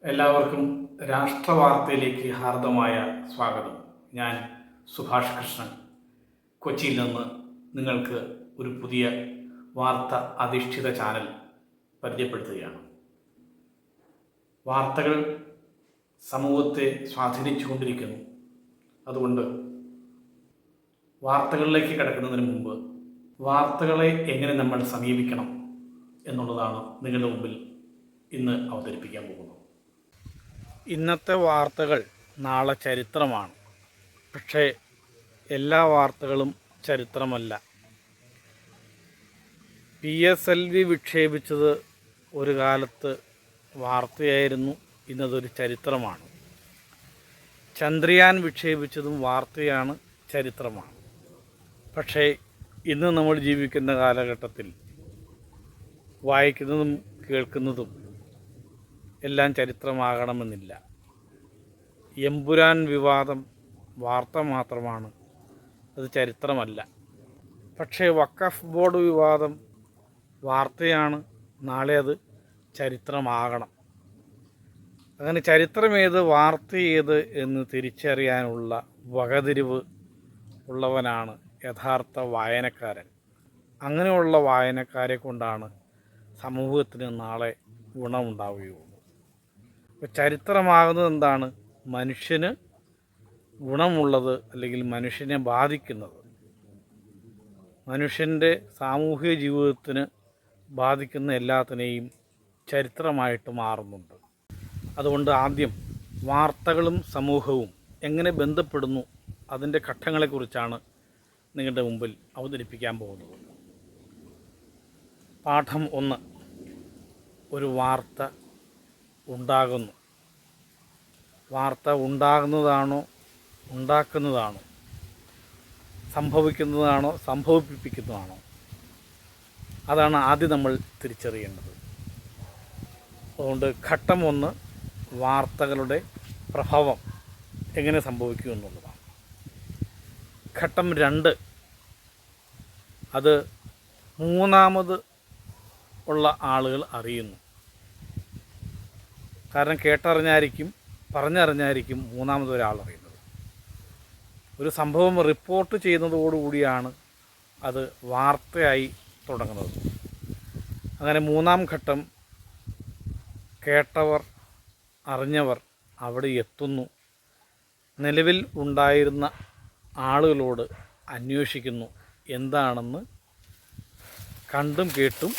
എല്ലാവർക്കും രാഷ്ട്രവാർത്തയിലേക്ക് ഹാർദമായ സ്വാഗതം. ഞാൻ സുഭാഷ് കൃഷ്ണൻ, കൊച്ചിയിൽ നിന്ന് നിങ്ങൾക്ക് ഒരു പുതിയ വാർത്ത അധിഷ്ഠിത ചാനൽ പരിചയപ്പെടുത്തുകയാണ്. വാർത്തകൾ സമൂഹത്തെ സ്വാധീനിച്ചുകൊണ്ടിരിക്കുന്നു. അതുകൊണ്ട് വാർത്തകളിലേക്ക് കടക്കുന്നതിന് മുമ്പ് വാർത്തകളെ എങ്ങനെ നമ്മൾ സമീപിക്കണം എന്നുള്ളതാണ് നിങ്ങളുടെ മുമ്പിൽ ഇന്ന് അവതരിപ്പിക്കാൻ പോകുന്നത്. ഇന്നത്തെ വാർത്തകൾ നാളെ ചരിത്രമാണ്. പക്ഷേ എല്ലാ വാർത്തകളും ചരിത്രമല്ല. PSLV വിക്ഷേപിച്ചത് ഒരു കാലത്ത് വാർത്തയായിരുന്നു, ഇന്നതൊരു ചരിത്രമാണ്. ചന്ദ്രയാൻ വിക്ഷേപിച്ചതും വാർത്തയാണ്, ചരിത്രമാണ്. പക്ഷേ ഇന്ന് നമ്മൾ ജീവിക്കുന്ന കാലഘട്ടത്തിൽ വായിക്കുന്നതും കേൾക്കുന്നതും എല്ലാം ചരിത്രമാകണമെന്നില്ല. എമ്പുരാൻ വിവാദം വാർത്ത മാത്രമാണ്, അത് ചരിത്രമല്ല. പക്ഷേ വഖഫ് ബോർഡ് വിവാദം വാർത്തയാണ്, നാളെ അത് ചരിത്രമാകണം. അങ്ങനെ ചരിത്രമേത് വാർത്ത ഏത് എന്ന് തിരിച്ചറിയാനുള്ള വകതിരിവ് ഉള്ളവനാണ് യഥാർത്ഥ വായനക്കാരൻ. അങ്ങനെയുള്ള വായനക്കാരെ കൊണ്ടാണ് സമൂഹത്തിന് നാളെ ഗുണമുണ്ടാവുകയുള്ളൂ. അപ്പോൾ ചരിത്രമാകുന്നത് എന്താണ്? മനുഷ്യന് ഗുണമുള്ളത്, അല്ലെങ്കിൽ മനുഷ്യനെ ബാധിക്കുന്നത്, മനുഷ്യൻ്റെ സാമൂഹിക ജീവിതത്തിന് ബാധിക്കുന്ന എല്ലാത്തിനെയും ചരിത്രമായിട്ട് മാറുന്നുണ്ട്. അതുകൊണ്ട് ആദ്യം വാർത്തകളും സമൂഹവും എങ്ങനെ ബന്ധപ്പെടുന്നു, അതിൻ്റെ ഘട്ടങ്ങളെക്കുറിച്ചാണ് നിങ്ങളുടെ മുമ്പിൽ അവതരിപ്പിക്കാൻ പോകുന്നത്. പാഠം 1. ഒരു വാർത്ത ഉണ്ടാകുന്നു. വാർത്ത ഉണ്ടാകുന്നതാണോ, ഉണ്ടാക്കുന്നതാണോ, സംഭവിക്കുന്നതാണോ, സംഭവിപ്പിക്കുന്നതാണോ? അതാണ് ആദ്യം നമ്മൾ തിരിച്ചറിയേണ്ടത്. അതുകൊണ്ട് ഘട്ടം 1 വാർത്തകളുടെ പ്രഭാവം എങ്ങനെ സംഭവിക്കും എന്നുള്ളതാണ്. ഘട്ടം 2 അത് മൂന്നാമത് ഉള്ള ആളുകൾ അറിയുന്നു. കാരണം കേട്ടറിഞ്ഞായിരിക്കും, പറഞ്ഞറിഞ്ഞായിരിക്കും മൂന്നാമതൊരാൾ അറിയുന്നത്. ഒരു സംഭവം റിപ്പോർട്ട് ചെയ്യുന്നതോടുകൂടിയാണ് അത് വാർത്തയായി തുടങ്ങുന്നത്. അങ്ങനെ മൂന്നാം ഘട്ടം കേട്ടവർ, അറിഞ്ഞവർ അവിടെ എത്തുന്നു. നിലവിൽ ഉണ്ടായിരുന്ന ആളുകളോട് അന്വേഷിക്കുന്നു, എന്താണെന്ന് കണ്ടും കേട്ടും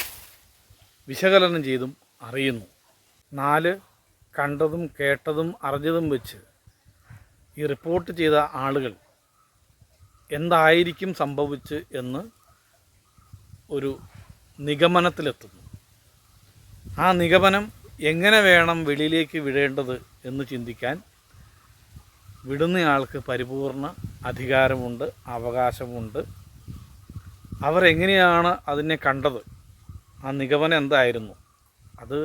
വിശകലനം ചെയ്തും അറിയുന്നു. 4 കണ്ടതും കേട്ടതും അറിഞ്ഞതും വെച്ച് ഈ റിപ്പോർട്ട് ചെയ്ത ആളുകൾ എന്തായിരിക്കും സംഭവിച്ച് എന്ന് ഒരു നിഗമനത്തിലെത്തുന്നു. ആ നിഗമനം എങ്ങനെ വേണം വെളിയിലേക്ക് വിടേണ്ടത് എന്ന് ചിന്തിക്കാൻ വിടുന്നയാൾക്ക് പരിപൂർണ അധികാരമുണ്ട്, അവകാശമുണ്ട്. അവരെങ്ങനെയാണ് അതിനെ കണ്ടത്, ആ നിഗമനം എന്തായിരുന്നു, അത്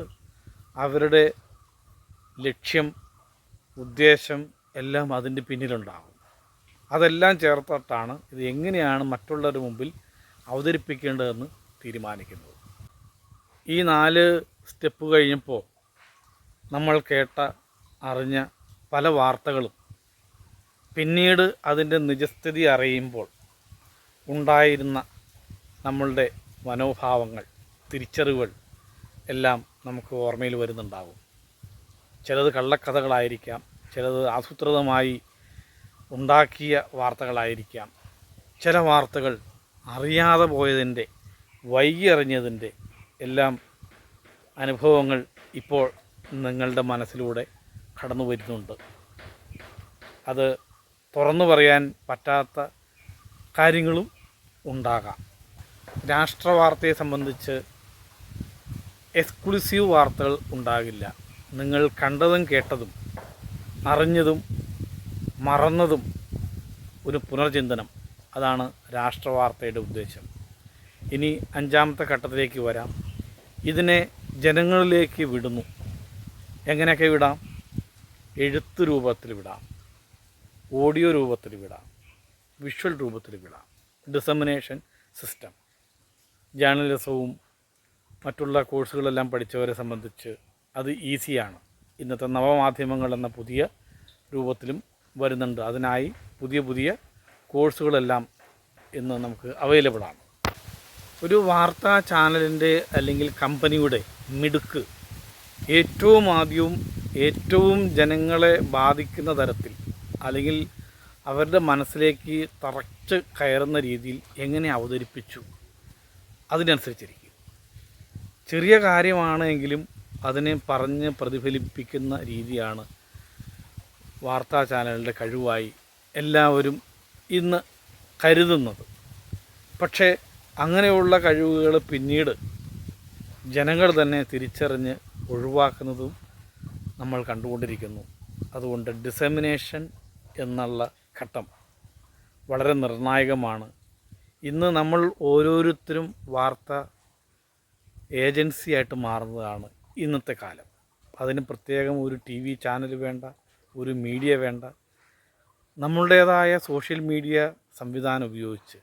അവരുടെ ലക്ഷ്യം, ഉദ്ദേശം എല്ലാം അതിൻ്റെ പിന്നിലുണ്ടാകും. അതെല്ലാം ചേർത്തിട്ടാണ് ഇത് എങ്ങനെയാണ് മറ്റുള്ളവരുടെ മുമ്പിൽ അവതരിപ്പിക്കേണ്ടതെന്ന് തീരുമാനിക്കുന്നത്. ഈ 4 സ്റ്റെപ്പ് കഴിഞ്ഞപ്പോൾ നമ്മൾ കേട്ട, അറിഞ്ഞ പല വാർത്തകളും പിന്നീട് അതിൻ്റെ നിജസ്ഥിതി അറിയുമ്പോൾ ഉണ്ടായിരുന്ന നമ്മളുടെ മനോഭാവങ്ങൾ, തിരിച്ചറിവുകൾ എല്ലാം നമുക്ക് ഓർമ്മയിൽ വരുന്നുണ്ടാകും. ചിലത് കള്ളക്കഥകളായിരിക്കാം, ചിലത് ആസൂത്രിതമായി ഉണ്ടാക്കിയ വാർത്തകളായിരിക്കാം. ചില വാർത്തകൾ അറിയാതെ പോയതിൻ്റെ, വൈകി അറിഞ്ഞതിൻ്റെ എല്ലാം അനുഭവങ്ങൾ ഇപ്പോൾ നിങ്ങളുടെ മനസ്സിലൂടെ കടന്നു വരുന്നുണ്ട്. അത് തുറന്നു പറയാൻ പറ്റാത്ത കാര്യങ്ങളും ഉണ്ടാകാം. രാഷ്ട്രവാർത്തയെ സംബന്ധിച്ച് എക്സ്ക്ലൂസീവ് വാർത്തകൾ ഉണ്ടാകില്ല. നിങ്ങൾ കണ്ടതും കേട്ടതും അറിഞ്ഞതും മറന്നതും ഒരു പുനർചിന്തനം, അതാണ് രാഷ്ട്രവാർത്തയുടെ ഉദ്ദേശം. ഇനി 5ാമത്തെ ഘട്ടത്തിലേക്ക് വരാം. ഇതിനെ ജനങ്ങളിലേക്ക് വിടുന്നു. എങ്ങനെയൊക്കെ വിടാം? എഴുത്ത് രൂപത്തിൽ വിടാം, ഓഡിയോ രൂപത്തിൽ വിടാം, വിഷ്വൽ രൂപത്തിൽ വിടാം. Dissemination system. ജേർണലിസവും മറ്റുള്ള കോഴ്സുകളെല്ലാം പഠിച്ചവരെ സംബന്ധിച്ച് അത് ഈസിയാണ്. ഇന്നത്തെ നവമാധ്യമങ്ങൾ എന്ന പുതിയ രൂപത്തിലും വരുന്നുണ്ട്. അതിനായി പുതിയ പുതിയ കോഴ്സുകളെല്ലാം ഇന്ന് നമുക്ക് അവൈലബിളാണ്. ഒരു വാർത്താ ചാനലിൻ്റെ അല്ലെങ്കിൽ കമ്പനിയുടെ മിടുക്ക് ഏറ്റവും ആദ്യവും ഏറ്റവും ജനങ്ങളെ ബാധിക്കുന്ന തരത്തിൽ അല്ലെങ്കിൽ അവരുടെ മനസ്സിലേക്ക് തറച്ച് കയറുന്ന രീതിയിൽ എങ്ങനെ അവതരിപ്പിച്ചു അതിനനുസരിച്ചിരിക്കും. ചെറിയ കാര്യമാണെങ്കിലും അതിനെ പറഞ്ഞ് പ്രതിഫലിപ്പിക്കുന്ന രീതിയാണ് വാർത്താ ചാനലിൻ്റെ കഴിവായി എല്ലാവരും ഇന്ന് കരുതുന്നത്. പക്ഷേ അങ്ങനെയുള്ള കഴിവുകൾ പിന്നീട് ജനങ്ങൾ തന്നെ തിരിച്ചറിഞ്ഞ് ഒഴിവാക്കുന്നതും നമ്മൾ കണ്ടുകൊണ്ടിരിക്കുന്നു. അതുകൊണ്ട് ഡിസെമിനേഷൻ എന്നുള്ള ഘട്ടം വളരെ നിർണായകമാണ്. ഇന്ന് നമ്മൾ ഓരോരുത്തരും വാർത്ത ഏജൻസിയായിട്ട് മാറുന്നതാണ് ഇന്നത്തെ കാലം. അതിന് പ്രത്യേകം ഒരു TV ചാനൽ വേണ്ട, ഒരു മീഡിയ വേണ്ട. നമ്മളുടേതായ സോഷ്യൽ മീഡിയ സംവിധാനം ഉപയോഗിച്ച്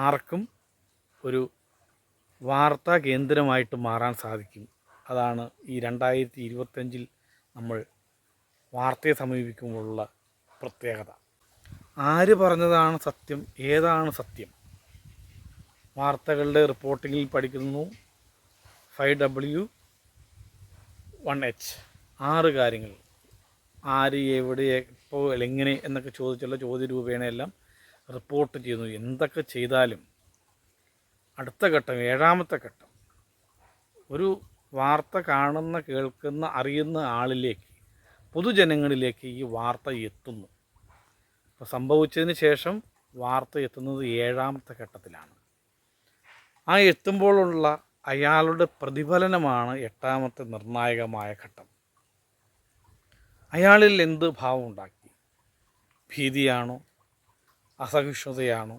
ആർക്കും ഒരു വാർത്താ കേന്ദ്രമായിട്ട് മാറാൻ സാധിക്കും. അതാണ് ഈ 2025 നമ്മൾ വാർത്തയെ സമീപിക്കുമ്പോഴുള്ള പ്രത്യേകത. ആര് പറഞ്ഞതാണ് സത്യം, ഏതാണ് സത്യം? വാർത്തകളുടെ റിപ്പോർട്ടിങ്ങിൽ പഠിക്കുന്നു 5W1H 6 കാര്യങ്ങൾ. ആര്, എവിടെ, എപ്പോൾ, എങ്ങനെ എന്നൊക്കെ ചോദിച്ചുള്ള ചോദ്യരൂപേണയെല്ലാം റിപ്പോർട്ട് ചെയ്യുന്നു. എന്തൊക്കെ ചെയ്താലും അടുത്ത ഘട്ടം, 7ാമത്തെ ഘട്ടം, ഒരു വാർത്ത കാണുന്ന, കേൾക്കുന്ന, അറിയുന്ന ആളിലേക്ക്, പൊതുജനങ്ങളിലേക്ക് ഈ വാർത്ത എത്തുന്നു. അപ്പോൾ സംഭവിച്ചതിന് ശേഷം വാർത്ത എത്തുന്നത് 7ാമത്തെ ഘട്ടത്തിലാണ്. ആ എത്തുമ്പോഴുള്ള അയാളുടെ പ്രതിഫലനമാണ് 8ാമത്തെ നിർണായകമായ ഘട്ടം. അയാളിൽ എന്ത് ഭാവം ഉണ്ടാക്കി? ഭീതിയാണോ, അസഹിഷ്ണുതയാണോ,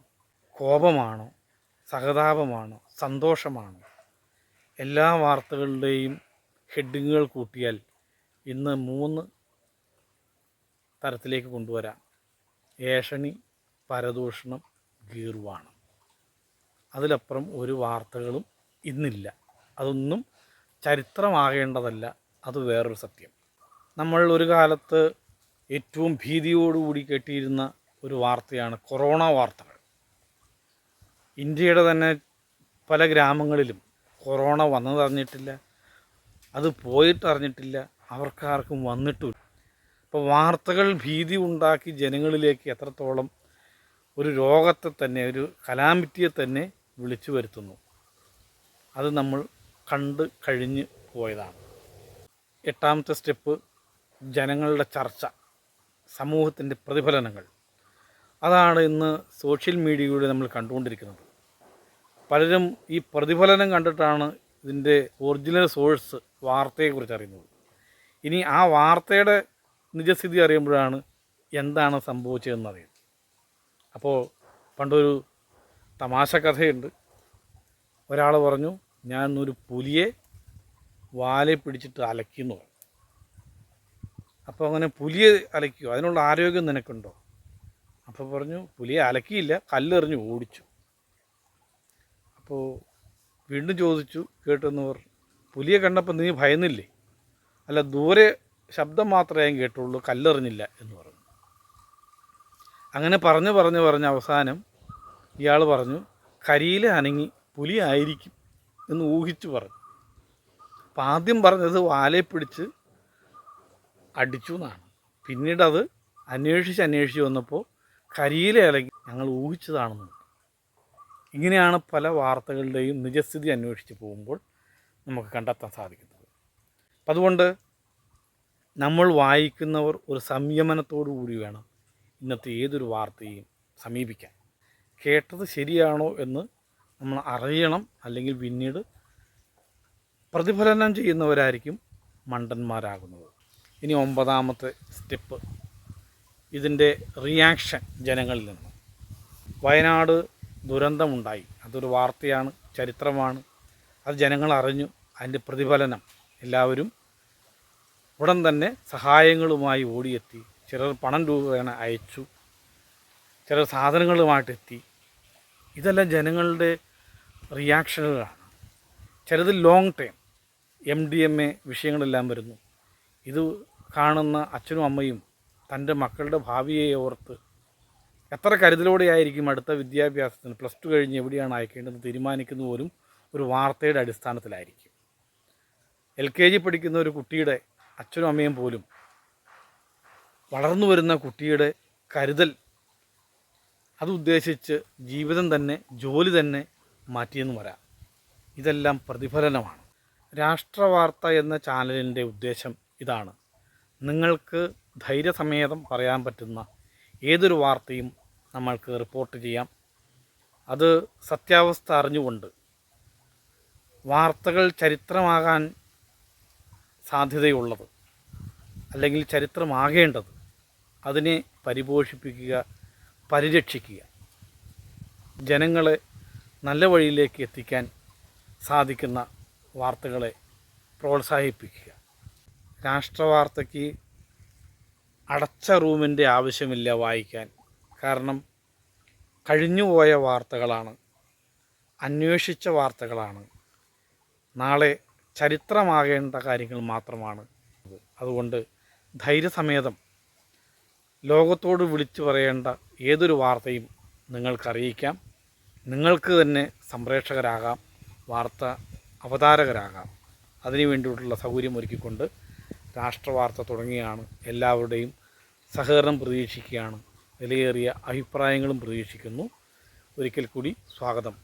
കോപമാണോ, സഹതാപമാണോ, സന്തോഷമാണോ? എല്ലാ വാർത്തകളുടെയും ഹെഡിങ്ങുകൾ കൂട്ടിയാൽ ഇന്ന് 3 തരത്തിലേക്ക് കൊണ്ടുവരാം. ഏഷണി, പരദൂഷണം, ഗീർവാണം. അതിലപ്പുറം ഒരു വാർത്തകളും ഇന്നില്ല. അതൊന്നും ചരിത്രമാകേണ്ടതല്ല, അത് വേറൊരു സത്യം. നമ്മൾ ഒരു കാലത്ത് ഏറ്റവും ഭീതിയോടുകൂടി കേട്ടിരുന്ന ഒരു വാർത്തയാണ് കൊറോണ വാർത്തകൾ. ഇന്ത്യയുടെ തന്നെ പല ഗ്രാമങ്ങളിലും കൊറോണ വന്നതറിഞ്ഞിട്ടില്ല, അത് പോയിട്ടറിഞ്ഞിട്ടില്ല, അവർക്കാർക്കും വന്നിട്ടുമില്ല. അപ്പോൾ വാർത്തകൾ ഭീതി ഉണ്ടാക്കി ജനങ്ങളിലേക്ക് എത്രത്തോളം ഒരു രോഗത്തെ തന്നെ, ഒരു കലാമിറ്റിയെ തന്നെ വിളിച്ചു വരുത്തുന്നു, അത് നമ്മൾ കണ്ട് കഴിഞ്ഞ് പോയതാണ്. 8ാമത്തെ സ്റ്റെപ്പ് ജനങ്ങളുടെ ചർച്ച, സമൂഹത്തിൻ്റെ പ്രതിഫലനങ്ങൾ. അതാണ് ഇന്ന് സോഷ്യൽ മീഡിയയിലൂടെ നമ്മൾ കണ്ടുകൊണ്ടിരിക്കുന്നത്. പലരും ഈ പ്രതിഫലനം കണ്ടിട്ടാണ് ഇതിൻ്റെ ഒറിജിനൽ സോഴ്സ് വാർത്തയെക്കുറിച്ച് അറിയുന്നത്. ഇനി ആ വാർത്തയുടെ നിജസ്ഥിതി അറിയുമ്പോഴാണ് എന്താണ് സംഭവിച്ചതെന്ന് അറിയുന്നത്. അപ്പോൾ പണ്ടൊരു തമാശ കഥയുണ്ട്. ഒരാൾ പറഞ്ഞു, ഞാൻ ഒരു പുലിയെ വാലെ പിടിച്ചിട്ട് അലക്കിയെന്ന് പറഞ്ഞു. അപ്പോൾ അങ്ങനെ പുലിയെ അലക്കിയോ, അതിനുള്ള ആരോഗ്യം നിനക്കുണ്ടോ? അപ്പോൾ പറഞ്ഞു, പുലിയെ അലക്കിയില്ല, കല്ലെറിഞ്ഞ് ഓടിച്ചു. അപ്പോൾ വീണ്ടും ചോദിച്ചു, കേട്ടെന്നവർ, പുലിയെ കണ്ടപ്പോൾ നീ ഭയന്നില്ലേ? അല്ല, ദൂരെ ശബ്ദം മാത്രമേ ഞാൻ കേട്ടുള്ളൂ, കല്ലെറിഞ്ഞില്ല എന്ന് പറഞ്ഞു. അങ്ങനെ പറഞ്ഞ് അവസാനം ഇയാൾ പറഞ്ഞു, കരിയില അനങ്ങി പുലി ആയിരിക്കും എന്ന് ഊഹിച്ചു പറഞ്ഞു. അപ്പം ആദ്യം പറഞ്ഞത് വാലെ പിടിച്ച് അടിച്ചു എന്നാണ്. പിന്നീട് അത് അന്വേഷിച്ച് വന്നപ്പോൾ കരിയില ഇളകി ഞങ്ങൾ ഊഹിച്ചതാണെന്ന്. ഇങ്ങനെയാണ് പല വാർത്തകളുടെയും നിജസ്ഥിതി അന്വേഷിച്ച് പോകുമ്പോൾ നമുക്ക് കണ്ടെത്താൻ സാധിക്കുന്നത്. അപ്പം അതുകൊണ്ട് നമ്മൾ വായിക്കുന്നവർ ഒരു സംയമനത്തോടു കൂടി വേണം ഇന്നത്തെ ഏതൊരു വാർത്തയും സമീപിക്കാൻ. കേട്ടത് ശരിയാണോ എന്ന് നമ്മൾ അറിയണം. അല്ലെങ്കിൽ പിന്നീട് പ്രതിഫലനം ചെയ്യുന്നവരായിരിക്കും മണ്ടന്മാരാകുന്നത്. ഇനി 9ാമത്തെ സ്റ്റെപ്പ്, ഇതിൻ്റെ റിയാക്ഷൻ ജനങ്ങളിൽ നിന്ന്. വയനാട് ദുരന്തമുണ്ടായി, അതൊരു വാർത്തയാണ്, ചരിത്രമാണ്. അത് ജനങ്ങൾ അറിഞ്ഞു. അതിൻ്റെ പ്രതിഫലനം എല്ലാവരും ഉടൻ തന്നെ സഹായങ്ങളുമായി ഓടിയെത്തി. ചിലർ പണം രൂപേണ അയച്ചു, ചിലർ സാധനങ്ങളുമായിട്ടെത്തി. ഇതെല്ലാം ജനങ്ങളുടെ റിയാക്ഷനുകളാണ്. ചിലത് ലോങ് ടൈം MDMA വിഷയങ്ങളെല്ലാം വരുന്നു. ഇത് കാണുന്ന അച്ഛനും അമ്മയും തൻ്റെ മക്കളുടെ ഭാവിയെ ഓർത്ത് എത്ര കരുതലോടെയായിരിക്കും അടുത്ത വിദ്യാഭ്യാസത്തിന് +2 കഴിഞ്ഞ് എവിടെയാണ് അയക്കേണ്ടതെന്ന് തീരുമാനിക്കുന്ന പോലും ഒരു വാർത്തയുടെ അടിസ്ഥാനത്തിലായിരിക്കും. LKG പഠിക്കുന്ന ഒരു കുട്ടിയുടെ അച്ഛനും അമ്മയും പോലും വളർന്നു വരുന്ന കുട്ടിയുടെ കരുതൽ അതുദ്ദേശിച്ച് ജീവിതം തന്നെ, ജോലി തന്നെ മാറ്റിയെന്ന് വരാം. ഇതെല്ലാം പ്രതിഫലനമാണ്. രാഷ്ട്രവാർത്ത എന്ന ചാനലിൻ്റെ ഉദ്ദേശം ഇതാണ്. നിങ്ങൾക്ക് ധൈര്യസമേതം പറയാൻ പറ്റുന്ന ഏതൊരു വാർത്തയും നമ്മൾക്ക് റിപ്പോർട്ട് ചെയ്യാം. അത് സത്യാവസ്ഥ അറിഞ്ഞുകൊണ്ട് വാർത്തകൾ ചരിത്രമാകാൻ സാധ്യതയുള്ളത് അല്ലെങ്കിൽ ചരിത്രമാകേണ്ടത് അതിനെ പരിപോഷിപ്പിക്കുക, പരിരക്ഷിക്കുക, ജനങ്ങളെ നല്ല വഴിയിലേക്ക് എത്തിക്കാൻ സാധിക്കുന്ന വാർത്തകളെ പ്രോത്സാഹിപ്പിക്കുക. രാഷ്ട്രവാർത്തയ്ക്ക് അടച്ച റൂമിൻ്റെ ആവശ്യമില്ല വായിക്കാൻ. കാരണം കഴിഞ്ഞുപോയ വാർത്തകളാണ്, അന്വേഷിച്ച വാർത്തകളാണ്, നാളെ ചരിത്രമാകേണ്ട കാര്യങ്ങൾ മാത്രമാണ്. അതുകൊണ്ട് ധൈര്യസമേതം ലോകത്തോട് വിളിച്ചു പറയേണ്ട ഏതൊരു വാർത്തയും നിങ്ങൾക്കറിയിക്കാം. നിങ്ങൾക്ക് തന്നെ സംപ്രേഷകരാകാം, വാർത്ത അവതാരകരാകാം. അതിനു വേണ്ടിയിട്ടുള്ള സൗകര്യം ഒരുക്കിക്കൊണ്ട് രാഷ്ട്രവാർത്ത തുടങ്ങിയാണ്. എല്ലാവരുടെയും സഹകരണം പ്രതീക്ഷിക്കുകയാണ്. വിലയേറിയ അഭിപ്രായങ്ങളും പ്രതീക്ഷിക്കുന്നു. ഒരിക്കൽ കൂടി സ്വാഗതം.